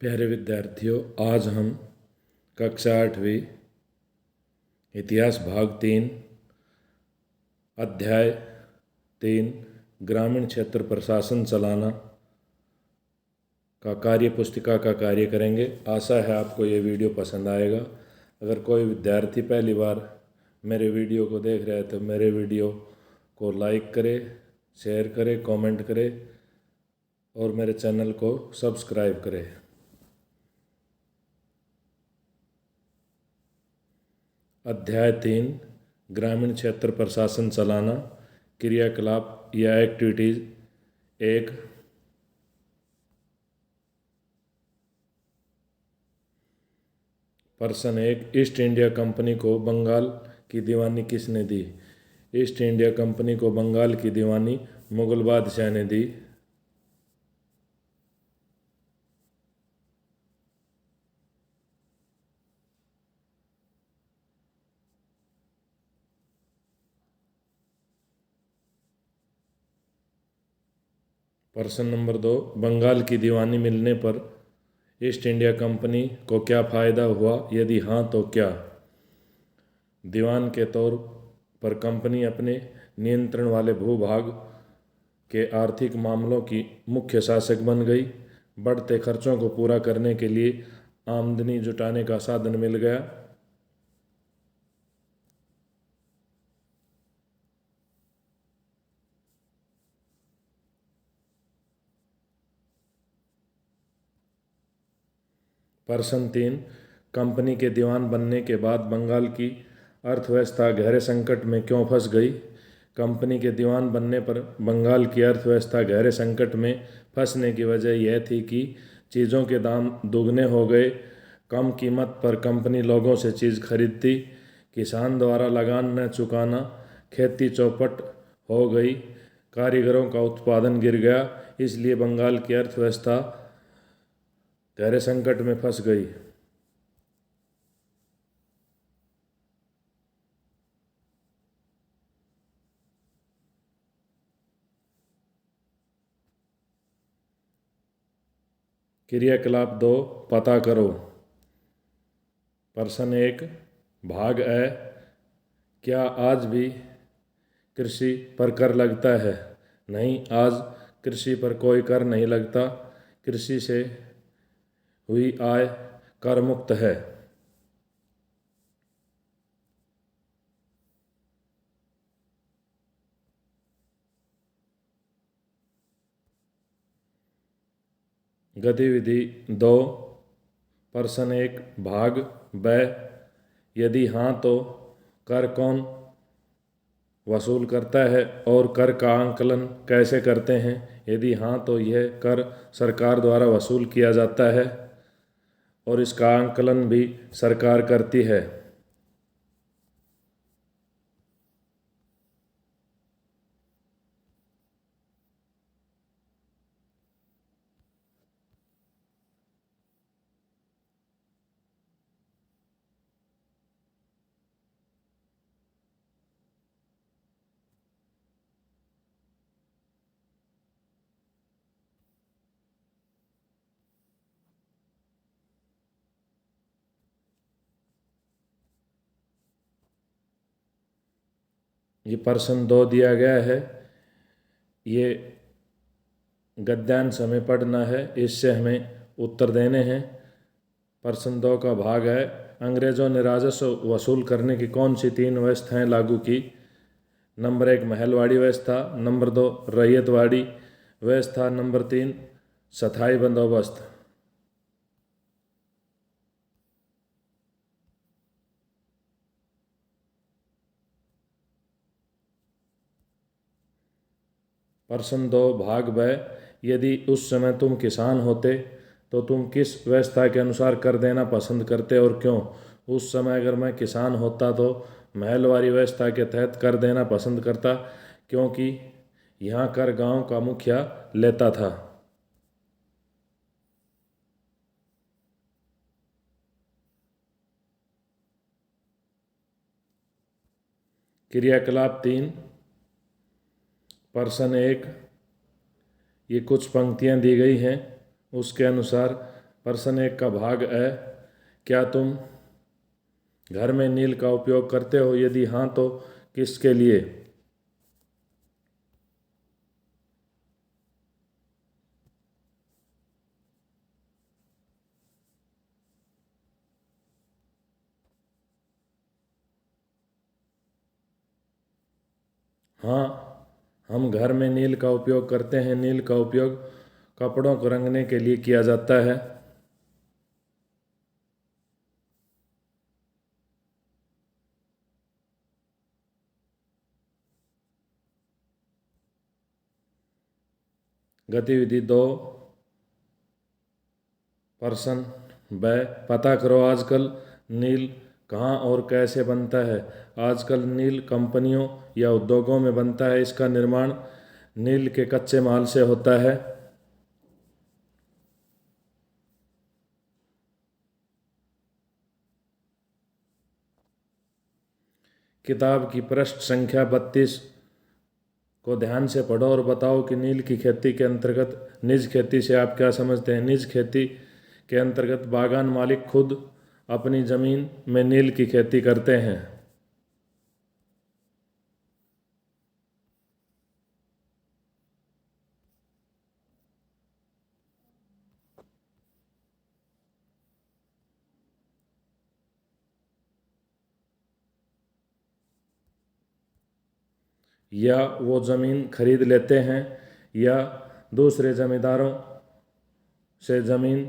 प्यारे विद्यार्थियों, आज हम कक्षा 8वीं इतिहास भाग 3 अध्याय 3 ग्रामीण क्षेत्र प्रशासन चलाना का कार्य पुस्तिका का कार्य करेंगे। आशा है आपको ये वीडियो पसंद आएगा। अगर कोई विद्यार्थी पहली बार मेरे वीडियो को देख रहे हैं तो मेरे वीडियो को लाइक करें, शेयर करें, कमेंट करें और मेरे चैनल को सब्सक्राइब करें। अध्याय 3 ग्रामीण क्षेत्र प्रशासन चलाना। क्रियाकलाप या एक्टिविटीज 1। प्रश्न 1, ईस्ट इंडिया कंपनी को बंगाल की दीवानी किसने दी? ईस्ट इंडिया कंपनी को बंगाल की दीवानी मुगल बादशाह ने दी। प्रश्न नंबर 2, बंगाल की दीवानी मिलने पर ईस्ट इंडिया कंपनी को क्या फ़ायदा हुआ? यदि हाँ तो क्या? दीवान के तौर पर कंपनी अपने नियंत्रण वाले भूभाग के आर्थिक मामलों की मुख्य शासक बन गई। बढ़ते खर्चों को पूरा करने के लिए आमदनी जुटाने का साधन मिल गया। प्रश्न 3, कंपनी के दीवान बनने के बाद बंगाल की अर्थव्यवस्था गहरे संकट में क्यों फंस गई? कंपनी के दीवान बनने पर बंगाल की अर्थव्यवस्था गहरे संकट में फंसने की वजह यह थी कि चीज़ों के दाम दोगुने हो गए। कम कीमत पर कंपनी लोगों से चीज़ खरीदती, किसान द्वारा लगान न चुकाना, खेती चौपट हो गई, कारीगरों का उत्पादन गिर गया। इसलिए बंगाल की अर्थव्यवस्था गहरे संकट में फंस गई। क्रियाकलाप 2 पता करो। प्रश्न 1, भाग अ, क्या आज भी कृषि पर कर लगता है? नहीं, आज कृषि पर कोई कर नहीं लगता। कृषि से हुई आय कर मुक्त है। गतिविधि 2, प्रश्न 1 भाग ब, यदि हाँ तो कर कौन वसूल करता है और कर का आंकलन कैसे करते हैं? यदि हाँ तो यह कर सरकार द्वारा वसूल किया जाता है और इसका आंकलन भी सरकार करती है। ये प्रश्न 2 दिया गया है, ये गद्यांश हमें पढ़ना है, इससे हमें उत्तर देने हैं। प्रश्न 2 का भाग है, अंग्रेजों ने राजस्व वसूल करने की कौन सी 3 व्यवस्थाएं लागू की? नंबर 1 महलवाड़ी व्यवस्था, नंबर 2 रैयतवाड़ी व्यवस्था, नंबर 3 स्थायी बंदोबस्त। प्रश्न 2 भाग ब, यदि उस समय तुम किसान होते तो तुम किस व्यवस्था के अनुसार कर देना पसंद करते और क्यों? उस समय अगर मैं किसान होता तो महलवारी व्यवस्था के तहत कर देना पसंद करता, क्योंकि यहाँ कर गांव का मुखिया लेता था। क्रियाकलाप 3, प्रश्न 1, ये कुछ पंक्तियाँ दी गई हैं, उसके अनुसार प्रश्न 1 का भाग है, क्या तुम घर में नील का उपयोग करते हो? यदि हाँ तो किसके लिए? हाँ, हम घर में नील का उपयोग करते हैं। नील का उपयोग कपड़ों को रंगने के लिए किया जाता है। गतिविधि 2, प्रश्न ब, पता करो आजकल नील कहाँ और कैसे बनता है। आजकल नील कंपनियों या उद्योगों में बनता है। इसका निर्माण नील के कच्चे माल से होता है। किताब की पृष्ठ संख्या 32 को ध्यान से पढ़ो और बताओ कि नील की खेती के अंतर्गत निज खेती से आप क्या समझते हैं। निज खेती के अंतर्गत बागान मालिक खुद अपनी ज़मीन में नील की खेती करते हैं। या वो ज़मीन खरीद लेते हैं या दूसरे ज़मींदारों से ज़मीन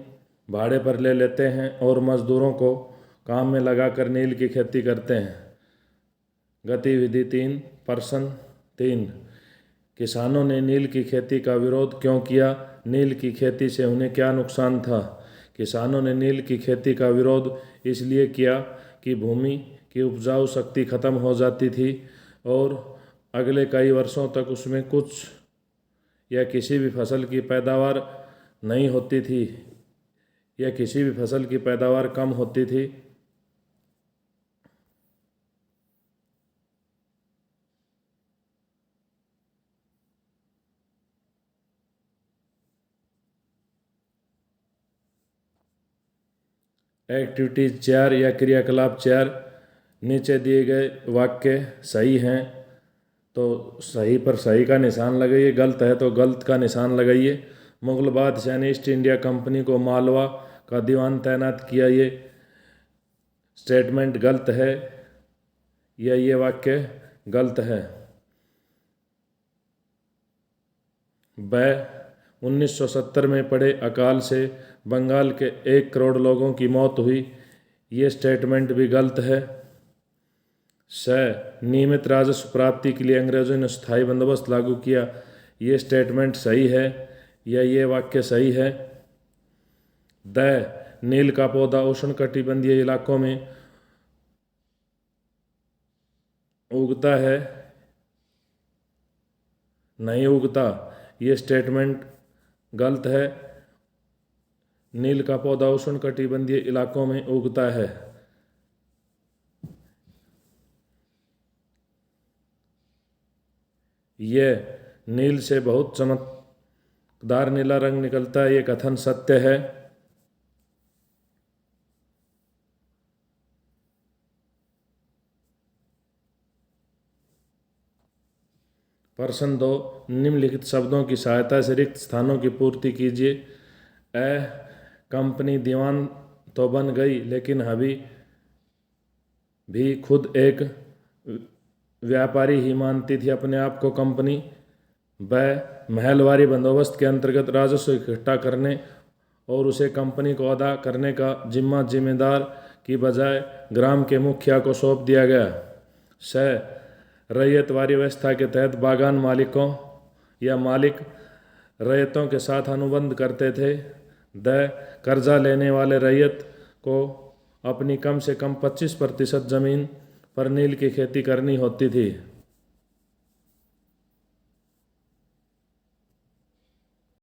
भाड़े पर ले लेते हैं और मज़दूरों को काम में लगाकर नील की खेती करते हैं। गतिविधि 3, प्रश्न 3, किसानों ने नील की खेती का विरोध क्यों किया? नील की खेती से उन्हें क्या नुकसान था? किसानों ने नील की खेती का विरोध इसलिए किया कि भूमि की उपजाऊ शक्ति खत्म हो जाती थी और अगले कई वर्षों तक उसमें कुछ या किसी भी फसल की पैदावार नहीं होती थी या किसी भी फसल की पैदावार कम होती थी। एक्टिविटीज 4 या क्रियाकलाप 4, नीचे दिए गए वाक्य सही हैं तो सही पर सही का निशान लगाइए, गलत है तो गलत का निशान लगाइए। मुगल बादशाह ने ईस्ट इंडिया कंपनी को मालवा का दीवान तैनात किया, ये स्टेटमेंट गलत है या ये वाक्य गलत है। ब, 1970 में पड़े अकाल से बंगाल के 1 करोड़ लोगों की मौत हुई, ये स्टेटमेंट भी गलत है। स, नियमित राजस्व प्राप्ति के लिए अंग्रेजों ने स्थायी बंदोबस्त लागू किया, ये स्टेटमेंट सही है या ये वाक्य सही है। द, नील का पौधा उष्णकटिबंधीय इलाकों में उगता है, नहीं उगता, ये स्टेटमेंट गलत है। नील का पौधा उष्णकटिबंधीय इलाकों में उगता है। यह नील से बहुत चमकदार नीला रंग निकलता है, ये कथन सत्य है। प्रश्न 2, निम्नलिखित शब्दों की सहायता से रिक्त स्थानों की पूर्ति कीजिए। कंपनी दीवान तो बन गई लेकिन अभी भी खुद एक व्यापारी ही मानती थी अपने आप को कंपनी। ब, महलवारी बंदोबस्त के अंतर्गत राजस्व इकट्ठा करने और उसे कंपनी को अदा करने का जिम्मा जिम्मेदार की बजाय ग्राम के मुखिया को सौंप दिया गया। स, रैयतवारी व्यवस्था के तहत बागान मालिकों या मालिक रैयतों के साथ अनुबंध करते थे। द, कर्जा लेने वाले रैयत को अपनी कम से कम 25% ज़मीन पर नील की खेती करनी होती थी।